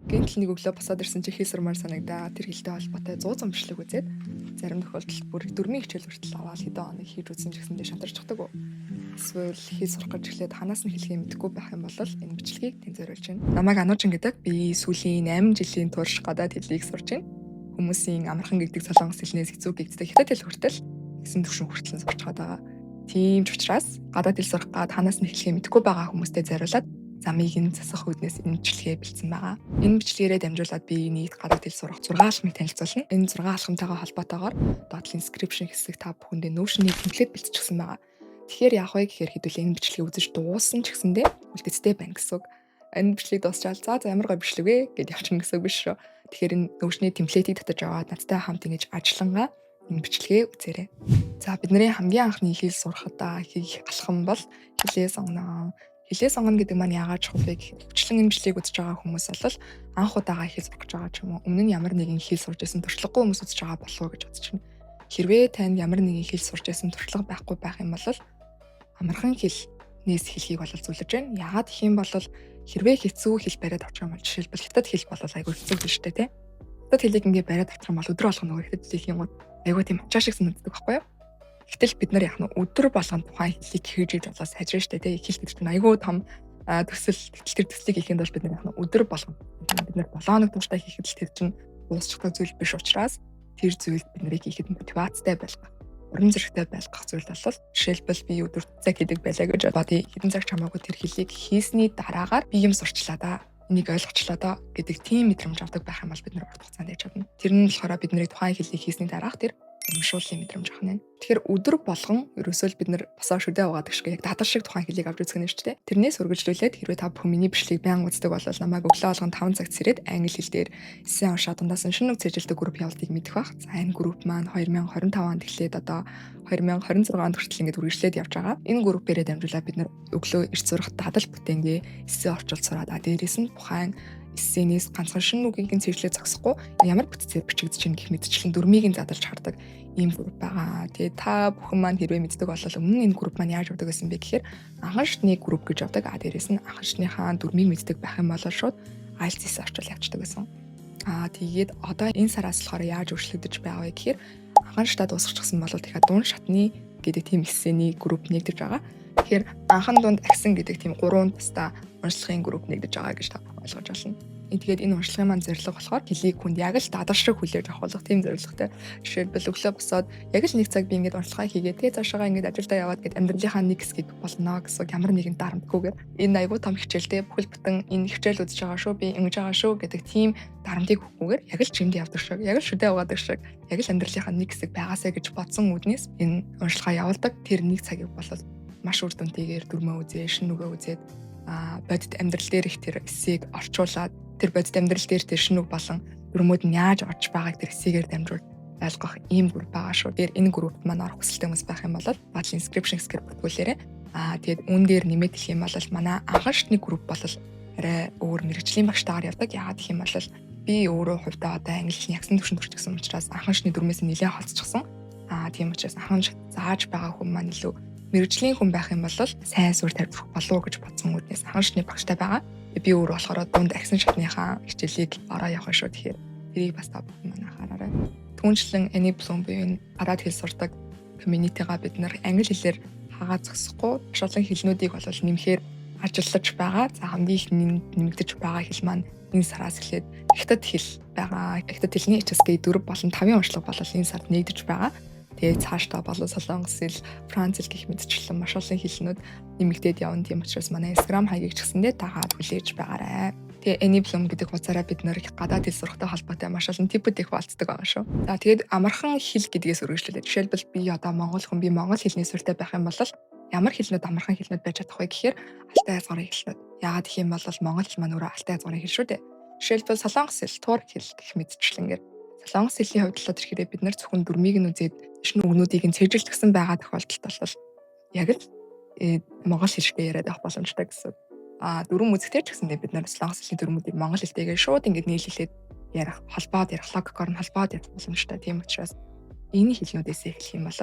Гэнтэл нэг өглөө босоод ирсэн чи хийсэрмаар санагдаа. Тэр хэлтэй холбоотой 100 зам бичлэг үзээд зарим тохиолдолд бүр дөрмийн хичээл хүртэл аваад хэдэн хоног хийж үзсэн ч гэсэндээ шантарч чаддаг уу? Эсвэл хэл сурах гэж эхлээд ханаас нь хэлхийг мэдэхгүй байх юм бол энэ бичлэгийг тань зориулж байна. Намайг Ануучин гэдэг. Би сүүлийн 8 жилийн турш гадаад хэлийг сурч байна. Хүмүүсийн амархан гэдэг солонгос хэлнээс хэцүү гэгддэг хятад хэл хүртэл гэсэн төвшин хүртэл сурч байгаа. Тийм ч учраас гадаад хэл сурах гад ханаас нь хэлхийг мэдэхгүй байгаа хүмүүстэй зориулаад замыг нь засах үүднээс энэ бичлэгээ бэлдсэн байгаа. Энэ бичлэгээрээ дамжуулаад би нийт гадаад хэл сурах 6 алхмыг танилцуулна. Энэ 6 алхамтайгаа холбоотойгоор доотлын description хэсэг та бүхэндээ Notion-ийн темплейт бэлтчихсэн байгаа. Тэгэхээр яах вэ гэхээр хэдүүлээ энэ бичлэгийг үзэж дууссан ч гэсэндээ үлдэцтэй байна гэсэн үг. Энэ бичлэг дуусчаал за ямар гоё бичлэг вэ гэд явчихна гэсэн үг биш шүү. Тэгэхээр энэ Notion-ийн темплейтийг татаж аваад надтай хамт ингэж ажиллангаа энэ бичлэгээ үзээрэй. За бидний хамгийн анхны хэл сурахад хийх алхам бол хэлээ сонгоно. Хэлээ сонгоно гэдэг маань яагаад чухал вэ гэхээр хвчлэн энэ бичлэгийг үзэж байгаа хүмүүс бол анх удаага хэл сурах гэж байгаа ч юм уу өмнө нь ямар нэгэн хэл сурж байсан туршлагагүй хүмүүс үзэж байгаа болов уу гэж бодож байна. Хэрвээ танд ямар нэгэн хэл сурж байсан туршлага байхгүй байх юм бол амархан хэлнээс хэлхийг бол зөвлөж байна. Яагаад гэх юм бол хэрвээ хэцүү хэл бариад авчих юм бол жишээлбэл хятад хэл бол айгүй хэцүү хэл шүү дээ тий. Хятад хэлийг ингээ бариад авчих юм бол өдөр болгоно нөгөө хятад хэлийг юм айгүй тийм ачаа шиг санагддаг байхгүй юу? Гэтэл бид нар яг нь өдөр болгон тухайн хэлийг хийж иж болоо сайжрна шүү дээ тий. Хэл гэдэг чинь айгүй том төсөл тэр төслийг хийхэд бол бид нар яг нь өдөр болгон бид нар 7 хоног тууштай хийхэд л тэр чинь дуусчихдаг зүйл биш учраас тэр зүйлд бид нарыг хийхэд мотивацтай байлгах, урам зоригтой байлгах зүйл бол жишээлбэл би өдөр цаг хийдэг байлаа гэж бодъё. Хэдэн цаг ч хамаагүй тэр хэлийг хийсний дараагаар би юм сурчлаа да. Энийг ойлгочлоо да гэдэг тийм мэдрэмж авдаг байх юм бол бид нар урт хугацаанд яж чадна. Тэр нь болохоор бидний тухайн хэлийг хийсний дараах тэр урамшууллын мэдрэмж авах нь. Тэгэхээр өдөр болгон ерөөсөө бид нар босоо шүдэ угаадаг шиг яг дадар шиг тухайн хэлийг авч үзэх нь шүү дээ. Тэрнээс үргэлжлүүлээд хэрвээ та бүхэн миний бичлэгийг байнга үздэг бол намайг өглөө болгон 5 цагт сэрээд англи хэл дээр эссе уншаад дундаас нь шинэ үг цэжилдэг групп явуултыг мэдэх бах. За энэ групп маань 2025 онд эхлээд одоо 2026 онд хүртэл ингэж үргэлжлээд явж байгаа. Энэ группээрээ дамжуулаад бид нар өглөө эрт сурах дадал бүтээнгээ эссе орчуулж сураад дээрээс нь тухайн эссенээс ганцхан шинэ үгийг цэжлээ зогсохгүй ямар бүтцээр бичигдэж чинь гэх мэтчлэн дөрмийг нь задарч хардаг ийм групп байгаа. Тэгээ та бүхэн маань хэрвээ мэддэг бол өмнө нь энэ групп маань яаж явдаг гэсэн бэ гэхээр анхан шатны групп гэж явдаг. Дээрээс нь анхан шатныхаа дөрмийг мэддэг байх юм бол шууд IELTS орчуул явчихдаг гэсэн. Тэгээд одоо энэ сараас болохоор яаж өөрчлөгдөж байгаа вэ гэхээр анхан шатад дуусчихсан бол тэгэхээр дунд шатны гэдэг тийм эссений групп нэгдэж байгаа. Тэгэхээр анхан дунд агсан гэдэг тийм 3 тусдаа уншлагын групп нэгдэж байгаа гэж та ойлгож байна. Тэгээд энэ уншлагын маань зорилго болохоор хэлийг хүнд яг л дадар шиг хүлээж авах тийм зорилготой. Жишээлбэл өглөө босоод яг л 1 цаг би ингэж уншлагаа хийгээд тэгээ цаашаа ингэж ажилдаа яваад гэд амьдралынхаа нэг хэсгийг болно гэсэн ямар нэгэн дарамтгүйгээр энэ айгүй том хичээлтэй бүхэл бүтэн энэ хичээл үзэж байгаа шүү би ингэж байгаа шүү гэдэг тийм дарамтыг өгөхгүйгээр яг л жимд явдаг шиг яг л шүдэ угаадаг шиг яг л амьдралынхаа нэг хэсэг байгаасаа гэж бодсон үднээс энэ уншлагаа явуулдаг тэр 1 цагийг бол маш үр дүнтэйгээр дөрмөө үзээ шинэ үгээ үзээд бодит амьдрал дээр их тэр эссийг орчуулад тэр бодит амьдрал дээр тэр шинэ үг болон дөрмүүд нь яаж орж байгааг тэр эссигээр дамжуул ойлгох ийм групп байгаа шүү. Тэр энэ группт маань орох хүсэлтэй хүмүүс байх юм бол батлын description хэсгээр бүртгүүлээрэй. Тэгээд үүн дээр нэмээд хэлэх юм бол манай анхан шатны групп бол арай өөр мэргэжлийн багштайгаар явдаг. Яагаад гэх юм бол би өөрөө хувьдаа одоо англи хэлний ягсан төвшөнд хүрчихсэн учраас анхан шатны дөрмөөс нэлээд холцчихсон. Тийм учраас анхан шат зааж байгаа хүмүүс маань илүү мэргэжлийн хүн байх юм бол сайн суурь тавьчих болов уу гэж бодсон үднээс анхан шатны багштай байгаа. Би өөр болохоор дунд агсан шатныхаа хичээлийг ороо явах шүү. Тэгэхээр тэрийг бас та бүхэн маань анхаараарай. Түүнчлэн Any Bloom буюу гадаад хэл сурдаг community-га бид нар англи хэлээр хагаа зогсохгүй маш олон хэлнүүдийг бол нэмэхээр ажиллаж байгаа. За хамгийн их нэмэгдэж байгаа хэл маань энэ сараас эхлээд хятад хэл байгаа. Хятад хэлний HSK 4 болон 5-ын уншлага бол энэ сард нэгдэж байгаа. Тэгээ цаашдаа болон солонгос хэл, франц хэл гэх мэтчлэн маш олон хэлнүүд нэмэгдээд явна. Тийм учраас манай Instagram хаягийг ч гэсэндээ дагаад хүлээж байгаарай. Тэгээ Any Bloom гэдэг хуцаараа бид нэр гадаад хэл сурахтай холбоотой маш олон типүүд их болцдог байгаа шүү. За тэгээд амархан хэл гэдгээс үргэлжлүүлээд жишээлбэл би одоо монгол хүн би монгол хэлний суртай байх юм бол ямар хэлнүүд амархан хэлнүүд байж чадах вэ гэхээр алтай хязгаарын хэлнүүд. Яагаад гэх юм бол монгол хэл маань өөрөө алтай хязгаарын хэл шүү дээ. Жишээлбэл солонгос хэл, турк хэл гэх мэтчлэнгээр солонгос хэлний хувьд л тэрхээрээ бид нар зөвхөн дөрмийг нь үзээд шинэ үгнүүдийг нь цэжилтгсэн байгаа тохиолдолд бол яг л монгол хэлтэй яриад авах боломжтой гэсэн. Дөрвөн үзэгтэй ч гэсэндээ бид нар солонгос хэлний дөрмүүдийг монгол хэлтэйгээ шууд ингэж нийлүүлээд ярих, холбоод ярих, логикоор нь холбоод ярих боломжтой. Тийм учраас энэ хэлнүүдээс эхлэх юм бол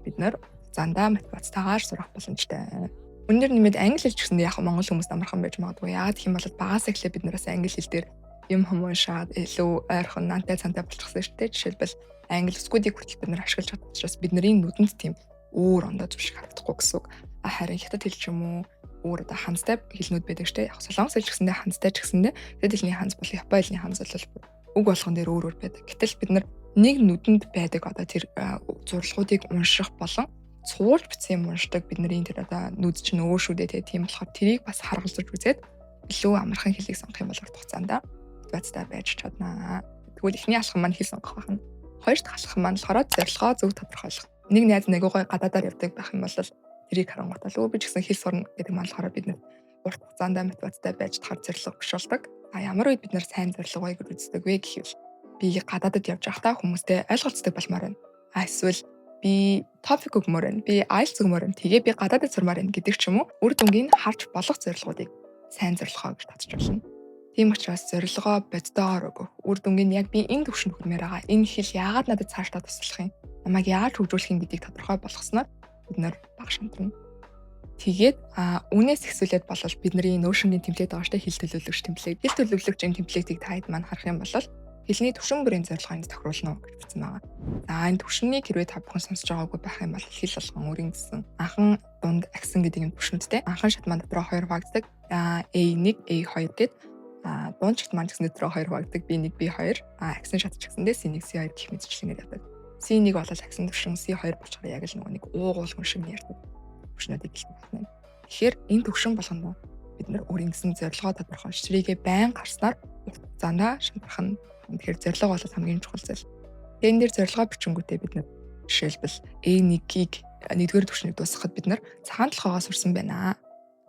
бид нар зандаа математикаар сурах боломжтой. Өндөр нэмээд англи хэл ч гэсэндээ яг монгол хүмүүс амархан байж магадгүй. Яагаад гэх юм бол багаас эхлээ бид нараас англи хэл дээр юм уншаад илүү ойрхон наантай цантай болчихсон шүү дээ. Жишээлбэл англи үсгүүдийг хүртэл бид нар ашиглаж чаддаг учраас бидний нүдэнд тийм өөр ондоо зүйл шиг харагдахгүй гэсэн үг. Харин хятад хэл ч юм уу өөр одоо ханзтай хэлнүүд байдаг шүү дээ. Яг солонгос хэл ч гэсэндээ ханзтай ч гэсэндээ хятад хэлний ханз бол япон хэлний ханз бол үг болгон дээр өөр өөр байдаг. Гэтэл бид нар нэг нүдэнд байдаг одоо тэр зурлагуудыг унших болон цуулж бичсэн юм уншдаг бидний тэр одоо нүд чинь өөр шүү дээ тийм болохоор тэрийг бас харгалзаж үзээд илүү амархан хэлийг сонгох юм бол урт хугацаанд бацтай байж чаднаа. Тэгвэл эхний алхам маань хэл сонгох байна. Хоёр дахь алхам маань болохоор зорилгоо зөв тодорхойлох. Нэг найз нэг гой гадаадаар явдаг байх юм бол тэрийг харангуйтаа л би ч гэсэн хэл сурна гэдэг маань болохоор бид нар урт хугацаанд мотивацтай байж чадхаар зорилго бишүүлдэг. Ямар үед бид нар сайн зорилго байг үздэг вэ гэхвэл би гадаадад явж байхдаа хүмүүстэй ойлголцдог болмоор байна. Эсвэл би TOEFL өгмөр байна. Би IELTS өгмөр байна. Тэгээ би гадаадад сурмаар байна гэдэг ч юм уу. Үр дүнгийн харж болох зорилгоодыг сайн зорилгоо гэж татж болно. Тийм учраас зорилгоо боддоор өгөх. Үр дүнгийн яг би энэ төвшөнд хүрмээр байгаа. Энэ хэл яагаад надад цаашдаа туслах юм? Намайг яаж хөгжүүлэх юм гэдгийг тодорхой болгосноор бид нар баг шантарна. Тэгээд үнээс ихсүүлээд болол бидний нөөшингийн темплейт байгаа штэ хэл төлөвлөгч темплейт. Хэл төлөвлөгчийн темплейтийг таад маань харах юм бол хэлний төвшин бүрийн зорилгоо энд тохируулна гэж бичсэн байгаа. За энэ төвшнийг хэрвээ та бүхэн сонсож байгаагүй байх юм бол хэл болгон өөрийн гэсэн анхан дунд аксан гэдэг юм төвшөндтэй. Анхан шатман дотроо 2 хуваагддаг. A1, A2 гэдэг. Дунд шатман гэсэн дотроо 2 хуваагддаг. B1, B2. Аксан шат ч гэсэндээ C1, C2 гэх мэт жишээнээр яадаг. C1 бол аксан төвшин, C2 болохоор яг л нэг уугуулгын шиг ярьдаг. Төвшнүүдийг хэлсэн байна. Тэгэхээр энэ төвшин болгоно бид нар өөрийн гэсэн зорилгоо тодорхойлж тэрийгэ байн гарснаар хугацаанд шантарх нь. Тэгэхээр зорилго бол хамгийн чухал зүйл. Энэ дээр зорилгоо бичингүүтээ бид нар жишээлбэл A1-ийг нэгдүгээр төвшнийг дуусгахад бид нар цагаан толгоогоо сурсан байна.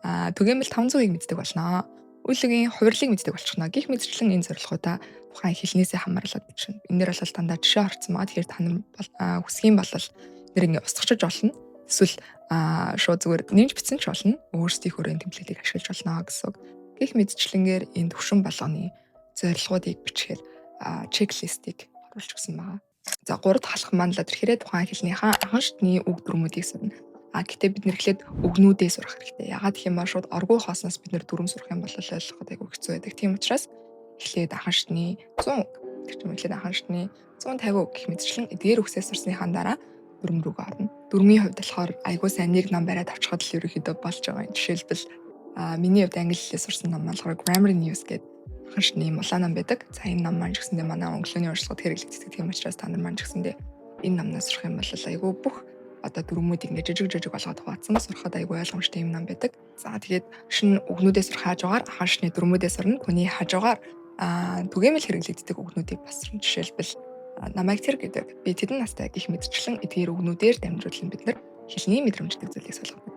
Түгээмэл 500-ыг мэддэг болно. Үйлгийн хувирлыг мэддэг болчихно. Гэх мэтчлэн энэ зорилгоудаа тухайн хэлнээсээ хамаарлаад бичнэ. Энэ дээр бол дандаа жишээ орцсон байгаа. Тэгэхээр та нар хүсэх юм бол нэр ингэ устгachж болно. Эсвэл шууд зүгээр нэмж бичсэн ч болно. Өөрсдийнхөө темплейтийг ашиглаж болно гэсэн үг. Гэх мэтчлэнгээр энэ төвшин болгоны зорилгоодыг бичгээр чеклистийг оруулж өгсөн байгаа. За 3 дахь алхам маань л тэрхээрээ тухайн хэлнийхаа анхан шатны үг дүрмүүдийг сурна. Гэтээ бид нэр эхлээд үгнүүдээ сурах хэрэгтэй. Ягаад гэх юм бол шууд оргуу хоосноос бид нэр дүрм сурах юм бол ойлгоход айгүй хэцүү байдаг. Тийм учраас эхлээд анхан шатны 100 үг. Тэр чинь эхлээд анхан шатны 150 үг гэх мэтчлэн эдгээр үгсээс сурсныхаа дараа дүрм рүүгээ орно. Дүрмийн хувьд болохоор айгүй сайн нэг ном бариад авчихад л ерөөхдөө болж байгаа юм. Жишээлбэл миний хувьд англи хэлээр сурсан ном болохоор Grammar News гэдэг анхны мулаа ном байдаг. За энэ ном маань ч гэсэндээ манай өнгөлөөний урсгалд хэрэглэгддэг. Тийм учраас та нар маань ч гэсэндээ энэ номноос сурах юм бол айгүй бүх одоо дүрмүүдийг ингээ жижиг болгоод хуваацсан сурахад айгүй ойлгомжтой юм ном байдаг. За тэгээд шинэ үгнүүдээс сурах хажуугаар анхан шатны дүрмүүдээс сурна. Түүний хажуугаар түгээмэл хэрэглэгддэг үгнүүдийг бас сурна. Жишээлбэл намайг тэр гэдэг би тэдэн настай гэх мэтчлэн эдгээр үгнүүдээр дамжуулан бид нар хэлний мэдрэмжтэй зүйлийг солиодог.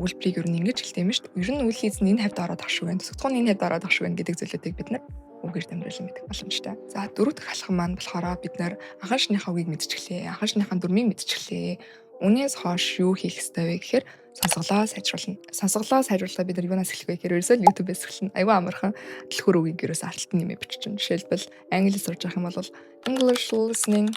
Үйлбэрийг ер нь ингэж хэлдэг юм шүү дээ. Ер нь үйл хийц нь энэ хавьд ороод ах шиг байна. Төсөгтгөн энэ хавьд ороод ах шиг байна гэдэг зүйлүүдийг бид нар үгээр дамжуулан мэдэх боломжтой. За дөрөв дахь алхам маань болохоор бид нар анхан шатныхаа үгийг мэдчихлээ. Анхан шатныхаа дүрмийг мэдчихлээ. Үнээс хойш юу хийх ёстой вэ гэхээр сонсголоо сайжруулна. Сонсголоо сайжруулахад бид нар юунаас эхлэх вэ гэхээр ерөөсөө YouTube-ээс эхэлнэ. Аюу амархан дэлгүүр үгийг ерөөсөө алтан нэмээ биччихнэ. Жишээлбэл англи сурж байгаа юм бол English listening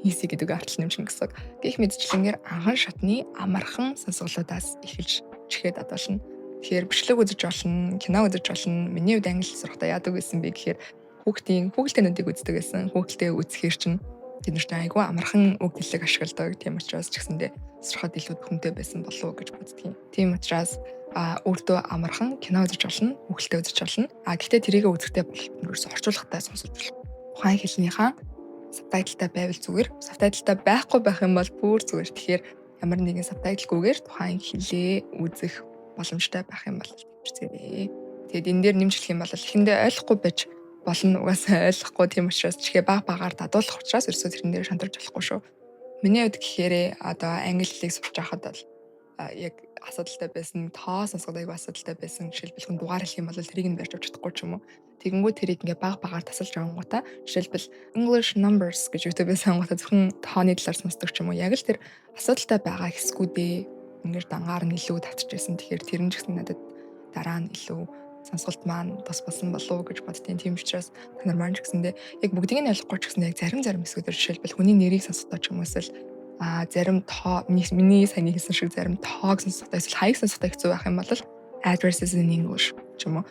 easy гэдэг артл нэмшин гэсэн. Гэх мэтчлэнгээр анхан шатны амархан сонсголоодаас эхэлж чихээд адуулна. Тэгэхээр бичлэг үзэж болно, кино үзэж болно. Миний хувьд англи сурахдаа яадаг байсан бэ гэхээр хүүхэлдэйнүүдийг үздэг байсан. Хүүхэлдээ үзэхээр чинь тэд нарт айгүй амархан үг хэллэг ашигладаг. Тийм учраас ч гэсэндээ сурахад илүү хүнтэй байсан болов уу гэж боддгийн. Тийм учраас өөртөө амархан кино үзэж болно, хүүхэлдээ үзэж болно. Гэхдээ тэрийг үзэхдээ бол ерөөсө орчуулгатай сонсож болох. Тухайн хэлнийхаа сабтайтлтай байвал зүгээр. Сабтайтлтай байхгүй байх юм бол бүр зүгээр. Тэгэхээр ямар нэгэн сабтайтлгүйгээр тухайн хэлээ үзэх боломжтой байх юм бол тэмцээрэй. Тэгээд энэ дээр нэмжлэх юм бол эхэндээ ойлгохгүй байж болно. Угаасаа ойлгохгүй тийм учраас чихээ багаар дадуулах учраас ерөөсөө тэрэн дээр шантарч болохгүй шүү. Миний хувьд гэхээр одоо англи хэлийг сурч байхад бол яг асуудалтай байсан, тоо сонсоход аягүй асуудалтай байсан. Жишээлбэл хүн дугаар хэлэх юм бол тэрийг нь барьж авч чадахгүй ч юм уу. Тэгэнгүүт тэрийг ингээ багаар тасалж авангуудаа жишээлбэл English numbers гэж YouTube-ээс ангуудаа зөвхөн тооны талаар сонсдог ч юм уу. Яг л тэр асуудалтай байгаа хэсгүүдээ ингээ дангаар нь илүү татчихсан. Тэгэхээр тэр нь ч гэсэн надад дараа нь илүү сонсголт маань бас болсон болов уу гэж боддیں۔ Тийм учраас та нар маань ч гэсэндээ яг бүгдийг нь ойлгохгүй ч гэсэндээ яг зарим хэсгүүдээр жишээлбэл хүний нэрийг сонсохдоо ч юм уу эсвэл зарим тоо миний сайн хэлсэн шиг зарим тоог сонсохдоо эсвэл хаяг сонсохдоо хэцүү байх юм бол addresses in English ч юм уу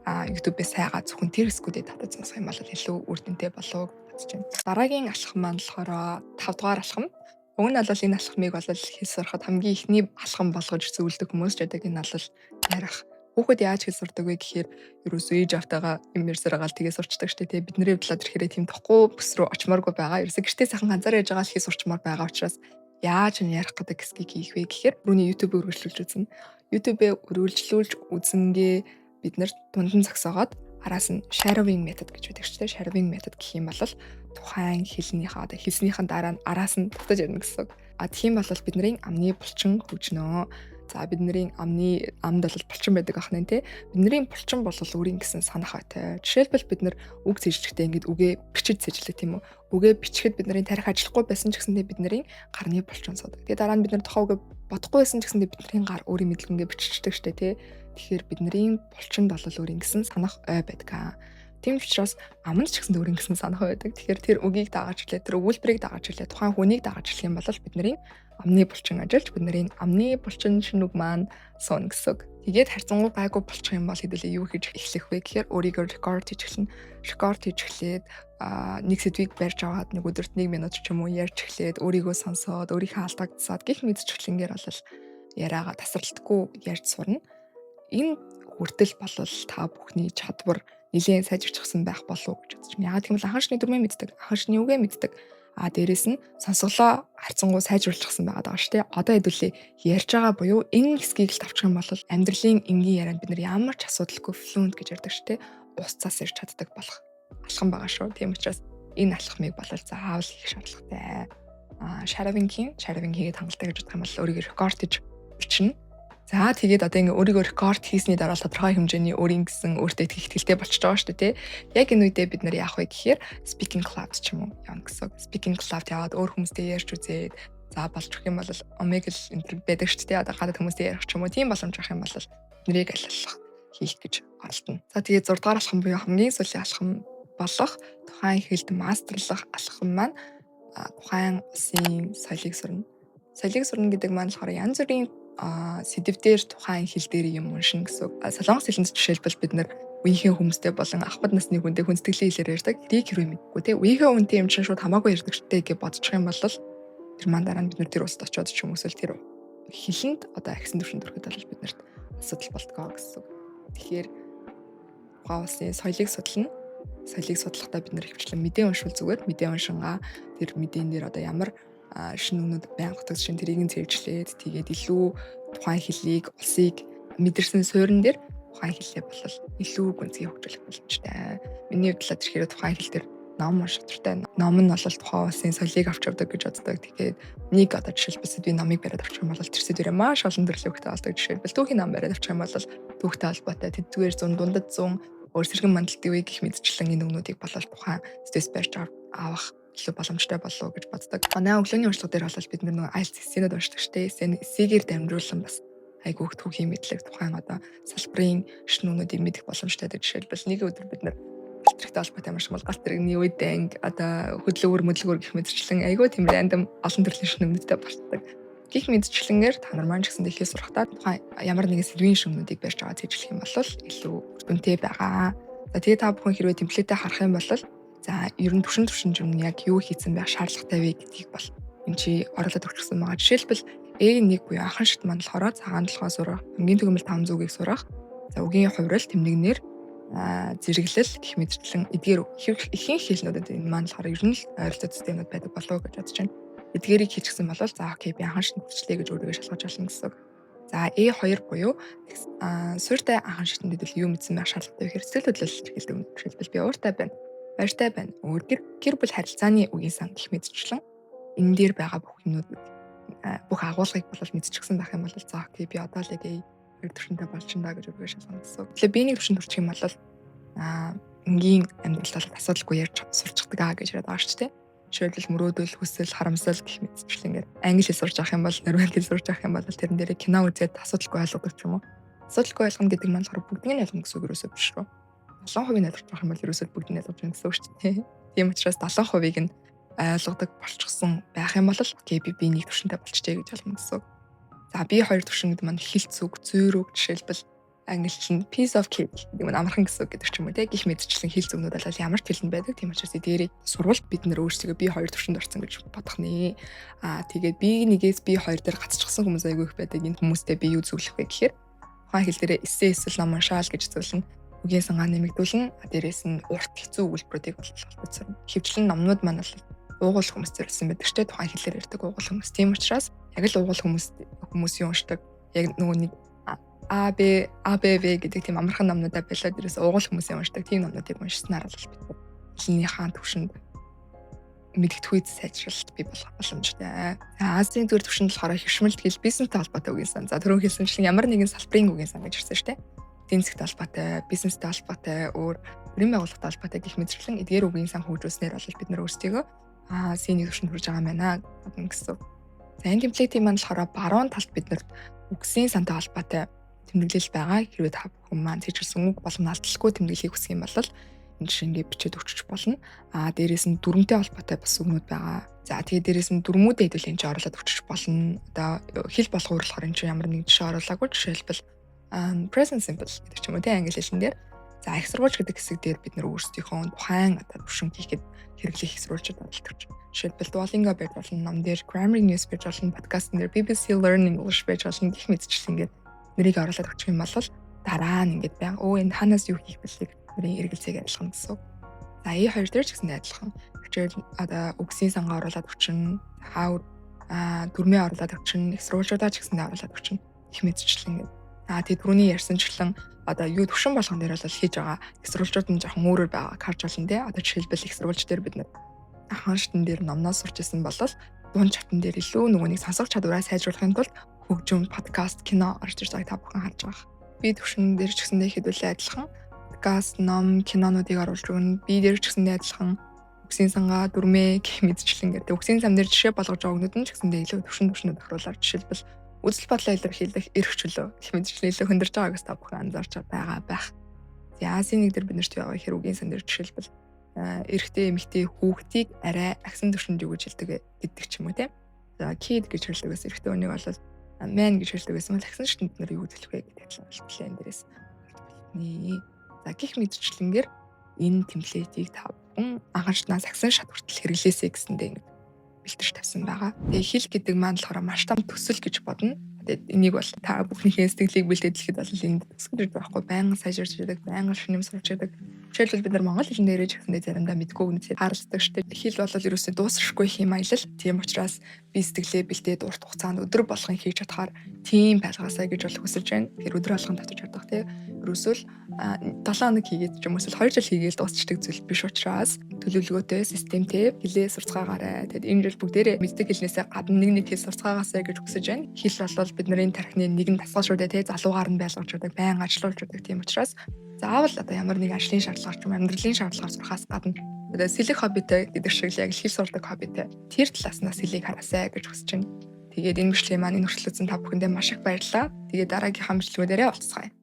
YouTube-ээс сайгаа зөвхөн тэр хэсгүүдээ татаж сонсох юм бол илүү үр дүнтэй болов гэж бодож байна. Дараагийн алхам маань болохоор 5 дугаар алхам. Уг нь бол энэ алхмыг бол хэл сурахад хамгийн ихний алхам болгож зөвлөдөг хүмүүс ч байдаг. Энэ бол ярих. Хүүхэд яаж хэл сурдаг вэ гэхээр ерөөсөө ээж автайгаа юм ярьсаар гаал тгээ сурчдаг штэ тий. Бидний хувьд л ирэхээр тийм тохгүй бүс рүү очмооргүй байгаа. Ерөөсөө гэртээ сайхан ганцаараа яж байгаа л хэл сурчмаар байгаа учраас яаж нь ярих гэдэг хэсгийг хийх вэ гэхээр түрүүний YouTube-ыг үргэлжлүүлж үзнэ. YouTube-ыг үргэлжлүүлж үзнэгээ бид нар дунд нь зогсоогоод араас нь shadowing method гэж байдаг шүү дээ. Shadowing method гэх юм бол тухайн хэлнийхээ одоо хэлснийхэн дараа нь араас нь татаж ярина гэсэн. Тийм бол бидний амны булчин хөгжнөө. За бидний амд бол булчин байдаг ахна тий. Бидний булчин бол өөрийн гэсэн санах байтай. Жишээлбэл бид нар үг зэжлэхдээ ингээд үгээ бичиж зэжлэх тийм үү. Үгээ бичихэд бидний тарих ажиллахгүй байсан ч гэсэндээ бидний гарны булчин суудаг. Тэгээ дараа нь бид нар тухайн үгээ бодохгүй байсан ч гэсэндээ бидний гар өөрийн мэдлэгнгээ биччихдэг штэ тий. Тэгэхээр бидний булчинд бол өөрийн гэсэн санах ой байдаг. Тийм учраас аманд ч гэсэн өөрийн гэсэн санах байдаг. Тэгэхээр тэр үгийг дагаж хэлээ, тэр өгүүлбэрийг дагаж хэлээ, тухайн хүнийг дагаж хэлэх юм бол бидний амны булчин ажиллаж бидний амны булчин шинүг маань суун гэсэн. Тэгээд харьцангуй гайгүй булчих юм бол хэдүүлээ юу хийж эхлэх вэ гэхээр өөрийгөө рекорд хийж эхэлнэ. Рекорд хийж эхлээд нэг сэдвийг барьж аваад нэг өдөрт 1 минут ч юм уу ярьж эхлээд өөрийгөө сонсоод өөрийнхөө алдагдсаад гих мэдчихлэнгээр бол яриагаа тасралтгүй ярьж сурна. Энэ хүртэл бол та бүхний чадвар нэлээд сайжирчихсан байх болов уу гэж бодож байна. Яагаад гэвэл анхан шний дүрмээ мэддэг, анхан шний үгээ мэддэг. Дээрээс нь сонсголоо харьцангуй сайжруулчихсан байгаа даа шүү дээ. Одоо хэдүүлээ ярьж байгаа буюу энэ хэсгийг л тавчих юм бол амьдралын энгийн ярианд бид нар ямар ч асуудалгүй fluent гэж ярьдаг шүү дээ. Ус цас ирж чаддаг болох алхам байгаа шүү. Тийм учраас энэ алхмыг бол заавал хийх шаардлагатай. Shadowing хийгээд хангалттай гэж бодох юм бол өөрийгөө рекорд хийж бичнэ. За тэгээд одоо ингээ өөрийгөө рекорд хийсний дараа тодорхой хэмжээний өөрийн гэсэн өөртөө их ихтэй болчихж байгаа шүү дээ тий. Яг энэ үедээ бид нар яах вэ гэхээр speaking club ч юм уу явна гэсэн. Speaking club яваад өөр хүмүүстэй ярьж үзээд за болж өгөх юм бол Omegle энэ байдаг шүү дээ. Одоо гадаад хүмүүстэй ярих ч юм уу тийм боломж авах юм бол нэрийг алхах хийх гэж оролдоно. За тэгээд 6 дугаар алхам буюу хамгийн сүүлийн алхам болох тухайн хэлд мастерлах алхам маань тухайн улсын соёлыг сурна. Соёлыг сурна гэдэг маань болохоор янз бүрийн сэдвээр тухайн хэл дээр юм уншина гэсэн. Солонгос хэлэнд жишээлбэл бид нар үеийнхээ хүмүүстэй болон ахмад насны хүнтэй хүндэтгэлийн хэлээр ярьдаг. Тэрийг хэрвээ мэдгүй те үеийнхээ хүнтэй юм чинь шууд хамаагүй ярьдаг штэ гэж бодчих юм бол тэр маань дараа нь бид нар тэр устд очиод ч юм уусэл тэр хэлэнд одоо агсан төвшөнд төрөхөд бол бид нарт асуудал болтгоо гэсэн. Тэгэхээр тухайн улсын соёлыг судлана. Соёлыг судлахдаа бид нар хвчлэн мэдээ уншвал зүгээр мэдээ уншингаа тэр мэдээн дээр одоо ямар шинэ өмнөд байнга тогтсон тэрийг цэвэрлээд тэгээд илүү тухайн хэллийг улсыг мэдэрсэн суурин дээр тухайн хэллээ болол илүү гүнзгий хөгжүүлэх боломжтой. Миний хувьд л тэрхээр тухайн хэл дээр ном унших туфтаа. Ном нь бол тухайн улсын соёлыг авч явдаг гэж боддог. Тэгээд нэг одоо жишээлбэл би номыг бариад авчих юм бол тэр сэдвэрээ маш олон төрлөختтэй болдог. Жишээлбэл түүхийн ном бариад авчих юм бол түүхтэй холбоотой тэдгээр дундад 100 өөр сэргэн мандалт ивэ гэх мэдчлэн энэ өгнүүдийг болол тухайн стресс барьж авах илүү боломжтой болов гэж боддог. Манай өглөөний уншлага дээр бол бид нэг IELTS эссенүүд уншдаг штэ. Эссэгээр дамжуулан бас айгүй их түүхийн мэдлэг тухайн одоо салбарын шинэ өгнүүдийг мэдэх боломжтой гэдэг. Жишээлбэл нэг өдөр бид нар галтрэгтэй холбоотой маш бол галтрэгний үед анги одоо хөдөлгөөр мөдлгөөр гэх мэдчлэн айгүй тийм рандом олон төрлийн шинэ өгнүүдтэй болдог. Гэх мэдчлэнгээр та нар маань ч гэсэн ихээ сурахтаа тухайн ямар нэгэн сэдвийн шинэ өгнүүдийг барьж аваад зэжлэх юм бол илүү хүнтэй байгаа. За тэгээ та бүхэн хэрвээ темплетээ харах юм бол за ер нь төвшин юм яг юу хийсэн байх шаардлагатай вэ гэдгийг бол энэ чи оруулаад өгчихсөн байгаа. Жишээлбэл A1 буюу анхан шат маань болохоор цагаан толгой сурах, хамгийн түгээмэл 500-ыг сурах. За үгийн хувирал, тэмнэгнэр, зэрэглэл гэх мэтчлэн эдгээр ихэнх хэлнүүдэд энэ маань болохоор ер нь л ойролцоо системүүд байдаг болов уу гэж бодож байна. Эдгээрийг хийчихсэн бол за окей би анхан шат хүчлээ гэж өөрийгөө шалгаж олно гэсэн. За A2 буюу суурьтай анхан шатнд хэдүүл юу мэдсэн байх шаардлагатай вэ гэхээр сэтгэл хөдлөлт хэлдэг юм. Жишээлбэл би ууртай байна. Баяртай байна. Гэр бүл харилцааны үгийн сан гэх мэтчлэн энэ дээр байгаа бүх юмнууд бүх агуулгыг бол мэдчихсэн байх юм бол за окей би одоо л яг хоёр төвшөнтэй болчихно гэж өөрийгөө шалгана гэсэн. Тэгэхээр би нэг төвшөнд хүрчих юм бол энгийн амьдрал бол асуудалгүй ярьж сурчдаг гэж яриад байгаа шүү дээ. Жишээлбэл мөрөөдөл, хүсэл, харамсал гэх мэтчлэн ингээд англи хэл сурч авах юм бол, норвеги хэл сурч авах юм бол тэрэн дээр кино үзээд асуудалгүй ойлгодог ч юм уу. Асуудалгүй ойлгоно гэдэг нь болохоор бүгднийг нь ойлгоно гэсэн үг юусоо биш шүү. 7% ойлгож байгаа юм бол ерөөсөө бүгдийг ойлгож байна гэсэн үг шүү дээ. Тийм учраас 7%-ийг нь ойлгодог болчихсон байх юм бол окей би нэг төвшөнтэй болчихжээ гэж болно гэсэн үг. За би хоёр төвшөнд маань хэлц үг, зүйр үг жишээлбэл англилд нь piece of cake гэдэг нь амархан гэсэн үг гэдэг ч юм уу те. Гэх мэтчлэн хэл зөгнүүд бол ямар ч хэлэнд байдаг. Тийм учраас эдгээрийг сурвалт бид нэр өөрсдөө би хоёр төвшөнд орсон гэж бодох нэ. Тэгээд би нэгээс би хоёр дээр гацчихсан хүмүүс айгүй их байдаг. Энэ хүмүүстэй би юу зөвлөх вэ гэхээр тухайн хэл дээрээ эссе эсвэл ном уншаал гэж зөвлөн үгийн сангаа нэмэгдүүлэн дээрээс нь урт хэцүү үйлдвэрүүдийг боловсруулах. Хөвчлэн номнууд маань бол уугуул хүмүүс зориулсан байдаг ч тухайн хэлээр ярьдаг уугуул хүмүүс. Тийм учраас яг л уугуул хүмүүсийн уншдаг яг нөгөө нэг АБВ гэдэг тийм амархан номнуудаа болоод дээрээс уугуул хүмүүсийн уншдаг тийм номнуудыг уншснаар бол бид хэлнийхаа төвшөнд мэдгэдэггүй сайжралт бий болох боломжтой. Азийн төр төвшөнд болохоор хөвшмөлт хэл бизнестэй холбоотой үгийн сан. За түрүүн хэлсэнчлэн ямар нэгэн салбарын үгийн сан гэж ирсэн шүү дээ. Эдийн засгтай холбоотой, бизнестэй холбоотой, өөр төрийн байгууллагатай холбоотой гэх мэтчлэн эдгээр үгийн сан хөгжүүлснээр бол бид нар өөрсдөө Азийн төвшөнд хүрж байгаа юм байна гэсэн. За энэ темплейтийн маань болохоор баруун талд бид нар үгсийн сантай холбоотой тэмдэглэл байгаа. Хэрвээ та бүхэн маань цэцэрсэн үг болон алдалгүй тэмдэглэлийг хүсэх юм бол энэ шиг ингээд бичиж өгч болно. Дээрээс нь дүрмтэй холбоотой бас үгнүүд байгаа. За тэгээд дээрээс нь дүрмүүдээ хэдүүл энэ чинь оруулаад өгч болно. Одоо хэл болгохоор болохоор энэ чинь ямар нэг жишээ оруулаагүй. Жишээлбэл present simple гэдэг ч юм уу тийм англи хэлэн дээр. За их сурвалж гэдэг хэсэг дээр бид нөр өөрсдийнхөө тухайн одоо төвшин хийхэд хэрэглэх их сурвалжууд олддог. Жишээлбэл Duolingo байж болно, ном дээр Grammar News байж болно, подкастн дээр BBC Learn English байж болно гэх мэтчлэн ингээд нэрийг оруулаад өгчих юм бол дараа нь ингээд байнга энэ ханаас юу хийх бэлэг нэрийн эргэлзээг адилхан гэсэн. За E2 дээр ч гэсэн адилхан. Хичээл одоо үгсийн сангаа оруулаад өгчин, дүрмээ оруулаад өгчин, их сурвалжуудаа ч гэсэн оруулаад өгчин гэх мэтчлэн ингээд. Тэгээд түрүүний ярьсанчлан одоо юу төвшин болгон дээр бол хийж байгаа их сурвалжууд нь жоохон өөрөөр байгааг харж байна те. Одоо жишээлбэл их сурвалж дээр бид анхан шатн дээр номноос сурч исэн бол дуун чатан дээр илүү нөгөө нэг сонсох чадвараа сайжруулахын тулд хөгжим, подкаст, кино орж ирж байгааг та бүхэн харж байгаа. Би төвшин дээр ч гэсэндээ хэдүүлээ адилхан подкаст, ном, кинонуудыг оруулж өгнө. Би дээр ч гэсэндээ адилхан үгсийн сангаа, дүрмээ гэх мэтчлэн гэдэг. Үгсийн зам дээр жишээ болгож байгаа өгнүүд нь ч гэсэндээ илүү төвшөнд тохируулаад жишээлбэл үзэл бодлоо илэрхийлэх эрх чөлөө гэх мэтчлэн илүү хөндөж байгааг та бүхэн анзаарч байгаа байх. За Азийн нэг дээр бид нарт байгаа хэрэг үгийн сан дээр жишээлбэл эрэгтэй эмэгтэй хүүхдийг арай агсан төвшөнд юу гэж хэлдэг гэдэг ч юм уу тийм. За kid гэж хэлдэгээс эрэгтэй хүнийг бол man гэж хэлдэгээс мэл агсан шатнд нар юу гэж хэлэх вэ гэдэг талаар энэ дээрээс. За гих мэдчлэнгээр энэ темплейтийг та бүхэн анхаарчнаас агсан шат хүртэл хэрэглээсэй гэсэндээ ингэ бэлтэрч тавьсан байгаа. Тэгээ хэл гэдэг маань болохоор маш том төсөл гэж бодно. Тэгээд энийг бол та бүхнийхээ сэтгэлийг бэлдээхэд бол энд төсөл гэж байхгүй байнга сайжирч идэг, байнга шинэм сурч идэг. Жишээлбэл бид нар монгол хэлэн дээр ч гэсэндээ заримдаа мэдгүй үгнүүд харалцдаг штеп. Хэл бол ерөөсөө дуусахгүй хэм аялал. Тийм учраас би сэтгэлээ бэлдээд урт хугацаанд өдөр болгон хийж чадхаар тийм байлгаасаа гэж бол хүсэж байна. Тэр өдөр болгон татаж чадах тийм. Ерөөсөө л 7 хоног хийгээд ч юм уу 2 жил хийгээд дуусчдаг зүйл биш учраас төлөвлөгөөтэй, системтэй хэлээ сурцгаагаарай. Тэгэд энэ жил бүгдээрээ мэддэг хэлнээсээ гадна нэг хэл сурцгаагаасаа гэж хүсэж байна. Хэл бол бидний тархины нэгэн тасгал шүү дээ тий залуугаар нь байлгаж байдаг, байнга ажиллуулж байдаг. Тийм учраас заавал одоо ямар нэг ажлын шаардлагаар ч юм амьдралын шаардлагаар сурахаас гадна одоо сэлэг хоббитэй гэдэг шиг л яг хэл сурдаг хоббитэй тэр талааснаас хэлийг хараасай гэж хүсэж байна. Тэгээд энэ бичлэгийн маань энэ хүртэл үзсэн та бүхэндээ маш их баярлалаа. Тэгээд дараагийнхаа бичлэгүүдээрээ уулзцгаая.